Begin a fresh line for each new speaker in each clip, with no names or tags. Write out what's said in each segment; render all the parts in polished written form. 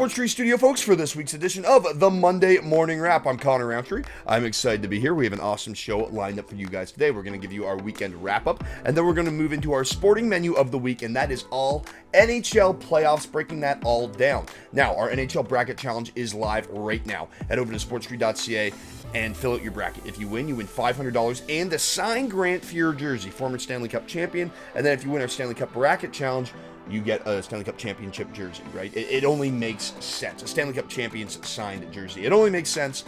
Sports Tree Studio, folks, for this week's edition of the Monday Morning Wrap. I'm Connor Roundtree. I'm excited to be here. We have an awesome show lined up for you guys today. We're going to give you our weekend wrap-up, and then we're going to move into our sporting menu of the week, and that is all NHL playoffs, breaking that all down. Now, our NHL Bracket Challenge is live right now. Head over to sportstree.ca and fill out your bracket. If you win $500 and a signed Grant Fuhr jersey, former Stanley Cup champion, and then if you win our Stanley Cup Bracket Challenge, you get a Stanley Cup Championship jersey, right? It only makes sense. A Stanley Cup Champions signed jersey. It only makes sense.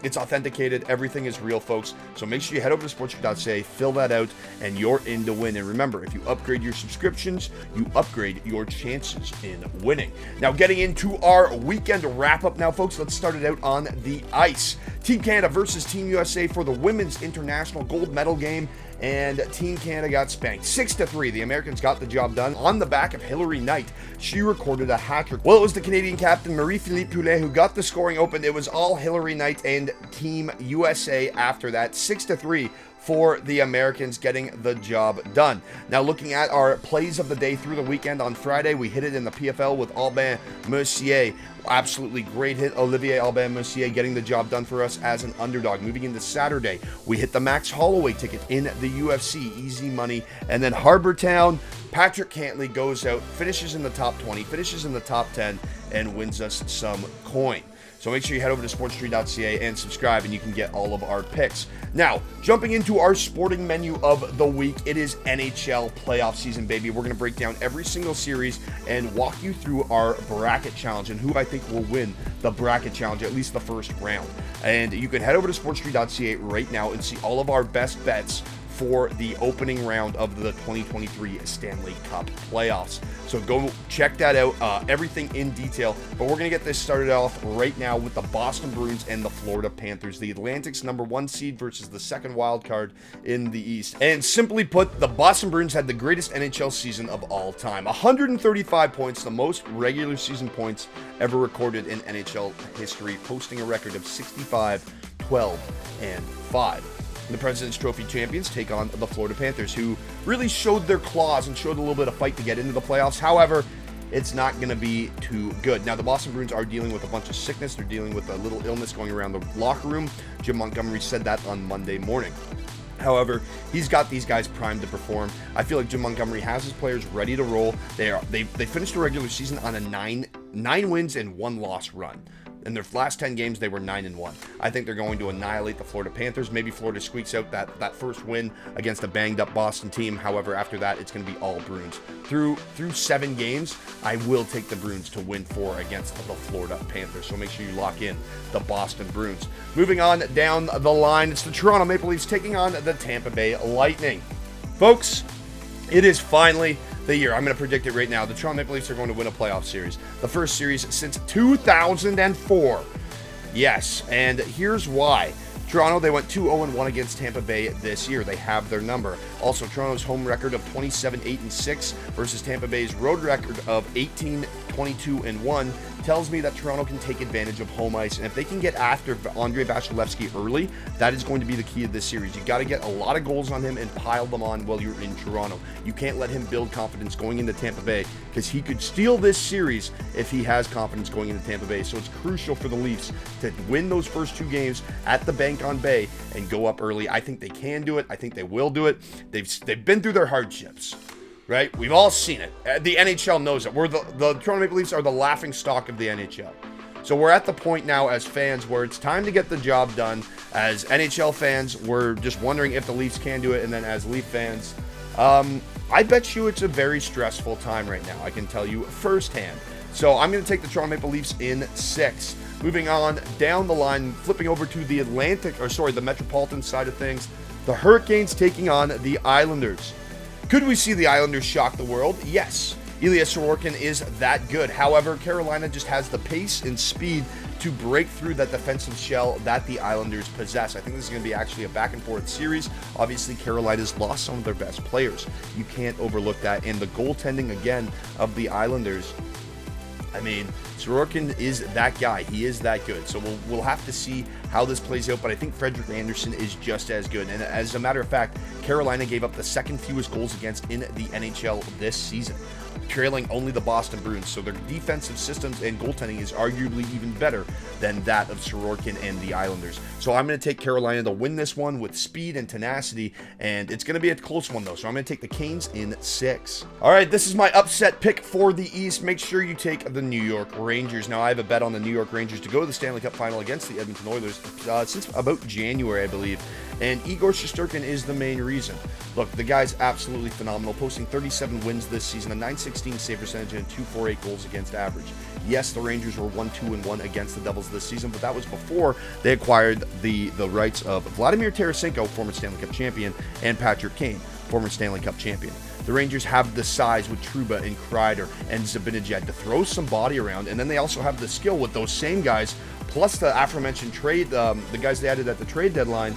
It's authenticated. Everything is real, folks. So make sure you head over to sportstree.ca, fill that out, and you're in to win. And remember, if you upgrade your subscriptions, you upgrade your chances in winning. Now, getting into our weekend wrap-up now, folks, let's start it out on the ice. Team Canada versus Team USA for the Women's International Gold Medal game. And Team Canada got spanked 6-3. The Americans got the job done on the back of Hilary Knight. She recorded a hat-trick. Well, it was the Canadian captain Marie-Philippe Poulet who got the scoring open. It was all Hilary Knight and Team USA after that. 6-3 for the Americans, getting the job done. Now, looking at our plays of the day through the weekend, on Friday, we hit it in the PFL with Albin Mercier. Absolutely great hit. Olivier Albin Mercier getting the job done for us as an underdog. Moving into Saturday, we hit the Max Holloway ticket in the UFC. Easy money. And then Harbour Town, Patrick Cantley goes out, finishes in the top 20, finishes in the top 10, and wins us some coin. So make sure you head over to sportstree.ca and subscribe, and you can get all of our picks. Now, jumping into our sporting menu of the week, it is NHL playoff season, baby. We're going to break down every single series and walk you through our bracket challenge and who I think will win the bracket challenge, at least the first round. And you can head over to sportstree.ca right now and see all of our best bets for the opening round of the 2023 Stanley Cup Playoffs. So go check that out, everything in detail. But we're going to get this started off right now with the Boston Bruins and the Florida Panthers. The Atlantic's #1 seed versus the second wild card in the East. And simply put, the Boston Bruins had the greatest NHL season of all time. 135 points, the most regular season points ever recorded in NHL history, posting a record of 65, 12, and 5. The President's Trophy champions take on the Florida Panthers, who really showed their claws and showed a little bit of fight to get into the playoffs. However, it's not going to be too good. Now, the Boston Bruins are dealing with a bunch of sickness. They're dealing with a little illness going around the locker room. Jim Montgomery said that on Monday morning. However, he's got these guys primed to perform. I feel like Jim Montgomery has his players ready to roll. They finished the regular season on a nine wins and 1 loss run. In their last 10 games, they were 9-1. I think they're going to annihilate the Florida Panthers. Maybe Florida squeaks out that first win against a banged-up Boston team. However, after that, it's going to be all Bruins. Through 7 games, I will take the Bruins to win 4 against the Florida Panthers. So make sure you lock in the Boston Bruins. Moving on down the line, it's the Toronto Maple Leafs taking on the Tampa Bay Lightning. Folks, it is finally the year. I'm going to predict it right now. The Toronto Maple Leafs are going to win a playoff series. The first series since 2004. Yes, and here's why. Toronto, they went 2-0-1 against Tampa Bay this year. They have their number. Also, Toronto's home record of 27-8-6 versus Tampa Bay's road record of 18-22-1 tells me that Toronto can take advantage of home ice. And if they can get after Andre Vasilevsky early, that is going to be the key of this series. You got to get a lot of goals on him and pile them on while you're in Toronto. You can't let him build confidence going into Tampa Bay, because he could steal this series if he has confidence going into Tampa Bay. So it's crucial for the Leafs to win those first 2 games at the Bank on Bay and go up early. I think they can do it. I think they will do it. They've been through their hardships, right? We've all seen it. The NHL knows it. The Toronto Maple Leafs are the laughing stock of the NHL. So we're at the point now as fans where it's time to get the job done. As NHL fans, we're just wondering if the Leafs can do it. And then as Leaf fans, I bet you it's a very stressful time right now. I can tell you firsthand. So I'm going to take the Toronto Maple Leafs in 6. Moving on down the line, flipping over to the the Metropolitan side of things. The Hurricanes taking on the Islanders. Could we see the Islanders shock the world? Yes. Ilya Sorokin is that good. However, Carolina just has the pace and speed to break through that defensive shell that the Islanders possess. I think this is going to be actually a back-and-forth series. Obviously, Carolina's lost some of their best players. You can't overlook that. And the goaltending, again, of the Islanders, I mean, Sorokin is that guy. He is that good. So we'll have to see how this plays out, but I think Frederik Andersen is just as good. And as a matter of fact, Carolina gave up the second fewest goals against in the NHL this season. trailing only the Boston Bruins. So their defensive systems and goaltending is arguably even better than that of Sorokin and the Islanders. So I'm going to take Carolina to win this one with speed and tenacity, and it's going to be a close one though. So I'm going to take the Canes in 6. All right, this is my upset pick for the East. Make sure you take the New York Rangers. Now I have a bet on the New York Rangers to go to the Stanley Cup Final against the Edmonton Oilers since about January, I believe. And Igor Shesterkin is the main reason. Look, the guy's absolutely phenomenal, posting 37 wins this season, a .916 save percentage, and 2.48 goals against average. Yes, the Rangers were 1-2-1 against the Devils this season, but that was before they acquired the rights of Vladimir Tarasenko, former Stanley Cup champion, and Patrick Kane, former Stanley Cup champion. The Rangers have the size with Trouba and Kreider and Zibanejad to throw some body around, and then they also have the skill with those same guys, plus the aforementioned trade, the guys they added at the trade deadline,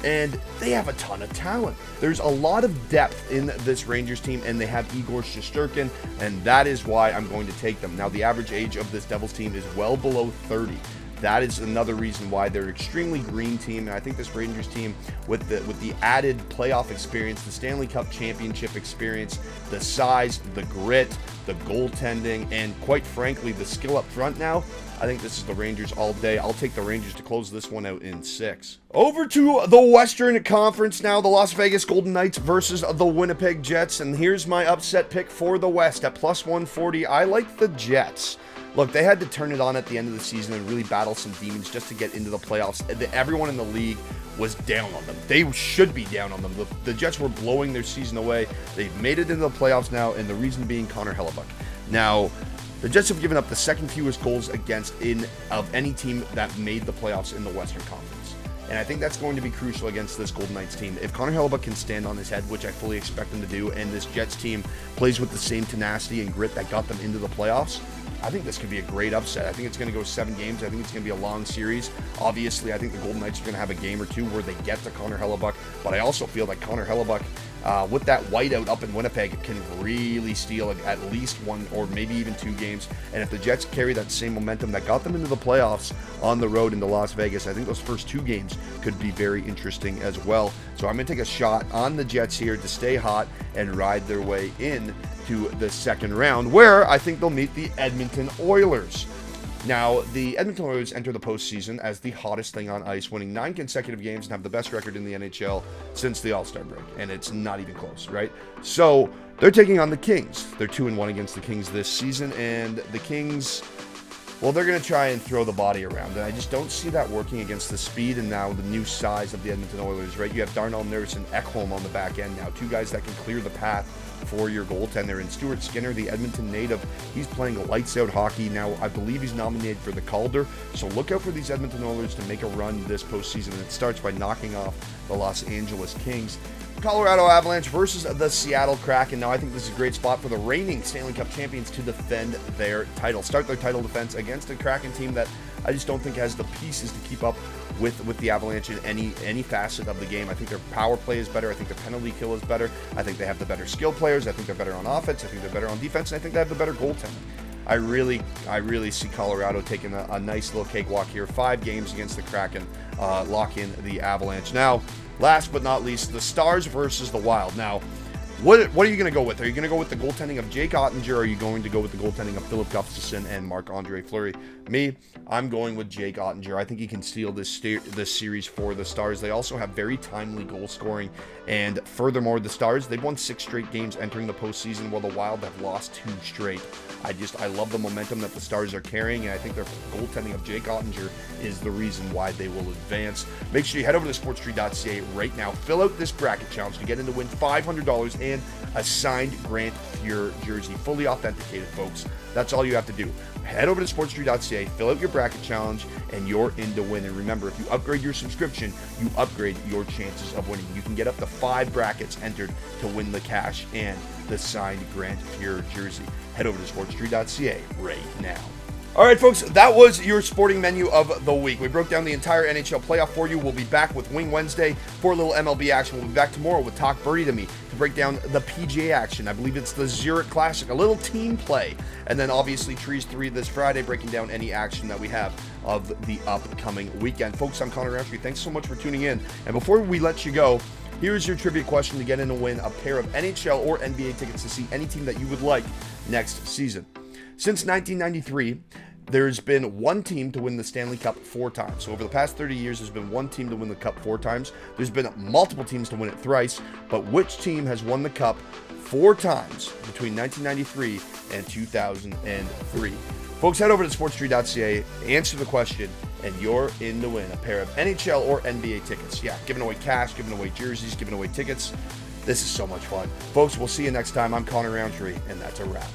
and they have a ton of talent. There's a lot of depth in this Rangers team, and they have Igor Shesterkin, and that is why I'm going to take them. Now, the average age of this Devils team is well below 30. That is another reason why they're an extremely green team, and I think this Rangers team, with the added playoff experience, the Stanley Cup championship experience, the size, the grit, the goaltending, and quite frankly, the skill up front now, I think this is the Rangers all day. I'll take the Rangers to close this one out in 6. Over to the Western Conference now, the Las Vegas Golden Knights versus the Winnipeg Jets, and here's my upset pick for the West at +140. I like the Jets. Look, they had to turn it on at the end of the season and really battle some demons just to get into the playoffs. Everyone in the league was down on them. They should be down on them. The Jets were blowing their season away. They've made it into the playoffs now, and the reason being Connor Hellebuyck. Now, the Jets have given up the second fewest goals against of any team that made the playoffs in the Western Conference. And I think that's going to be crucial against this Golden Knights team. If Connor Hellebuyck can stand on his head, which I fully expect him to do, and this Jets team plays with the same tenacity and grit that got them into the playoffs, I think this could be a great upset. I think it's going to go 7 games. I think it's going to be a long series. Obviously, I think the Golden Knights are going to have a game or two where they get to Connor Hellebuyck, but I also feel that Connor Hellebuyck, with that whiteout up in Winnipeg, can really steal at least 1 or maybe even 2 games. And if the Jets carry that same momentum that got them into the playoffs on the road into Las Vegas, I think those first 2 games could be very interesting as well. So I'm going to take a shot on the Jets here to stay hot and ride their way in to the second round, where I think they'll meet the Edmonton Oilers. Now, the Edmonton Oilers enter the postseason as the hottest thing on ice, winning 9 consecutive games and have the best record in the NHL since the All-Star break, and it's not even close, right? So they're taking on the Kings. They're 2-1 against the Kings this season, and the Kings, well, they're going to try and throw the body around, and I just don't see that working against the speed and now the new size of the Edmonton Oilers, right? You have Darnell Nurse and Ekholm on the back end now, 2 guys that can clear the path for your goaltender. And Stuart Skinner, the Edmonton native, he's playing lights out hockey now. I believe he's nominated for the Calder, so look out for these Edmonton Oilers to make a run this postseason, and it starts by knocking off the Los Angeles Kings. Colorado Avalanche versus the Seattle Kraken. Now, I think this is a great spot for the reigning Stanley Cup champions to defend their title. Start their title defense against a Kraken team that I just don't think has the pieces to keep up with the Avalanche in any facet of the game. I think their power play is better. I think their penalty kill is better. I think they have the better skill players. I think they're better on offense. I think they're better on defense. And I think they have the better goaltending. I really see Colorado taking a nice little cakewalk here. 5 games against the Kraken, lock in the Avalanche. Now, last but not least, the Stars versus the Wild. Now, what are you going to go with? Are you going to go with the goaltending of Jake Ottinger, or are you going to go with the goaltending of Philip Gustafsson and Marc-Andre Fleury? Me, I'm going with Jake Ottinger. I think he can steal this series for the Stars. They also have very timely goal scoring, and furthermore, the Stars, they've won 6 straight games entering the postseason, while the Wild have lost 2 straight. I love the momentum that the Stars are carrying, and I think their goaltending of Jake Ottinger is the reason why they will advance. Make sure you head over to sportstree.ca right now. Fill out this bracket challenge to get in to win $500 and a signed Grant Fuhr jersey, fully authenticated, folks. That's all you have to do. Head over to sportstree.ca, fill out your bracket challenge, and you're in to win. And remember, if you upgrade your subscription, you upgrade your chances of winning. You can get up to 5 brackets entered to win the cash and the signed Grant Fuhr jersey. Head over to sportstree.ca right now. All right, folks, that was your sporting menu of the week. We broke down the entire NHL playoff for you. We'll be back with Wing Wednesday for a little MLB action. We'll be back tomorrow with Talk Birdie to Me to break down the PGA action. I believe it's the Zurich Classic, a little team play. And then obviously Trees 3 this Friday, breaking down any action that we have of the upcoming weekend. Folks, I'm Connor Roundtree. Thanks so much for tuning in. And before we let you go, here's your trivia question to get in to win a pair of NHL or NBA tickets to see any team that you would like next season. Since 1993, there's been one team to win the Stanley Cup 4 times. So over the past 30 years, there's been one team to win the Cup 4 times. There's been multiple teams to win it thrice, but which team has won the Cup 4 times between 1993 and 2003? Folks, head over to sportstree.ca, answer the question, and you're in to win a pair of NHL or NBA tickets. Yeah, giving away cash, giving away jerseys, giving away tickets. This is so much fun. Folks, we'll see you next time. I'm Connor Roundtree, and that's a wrap.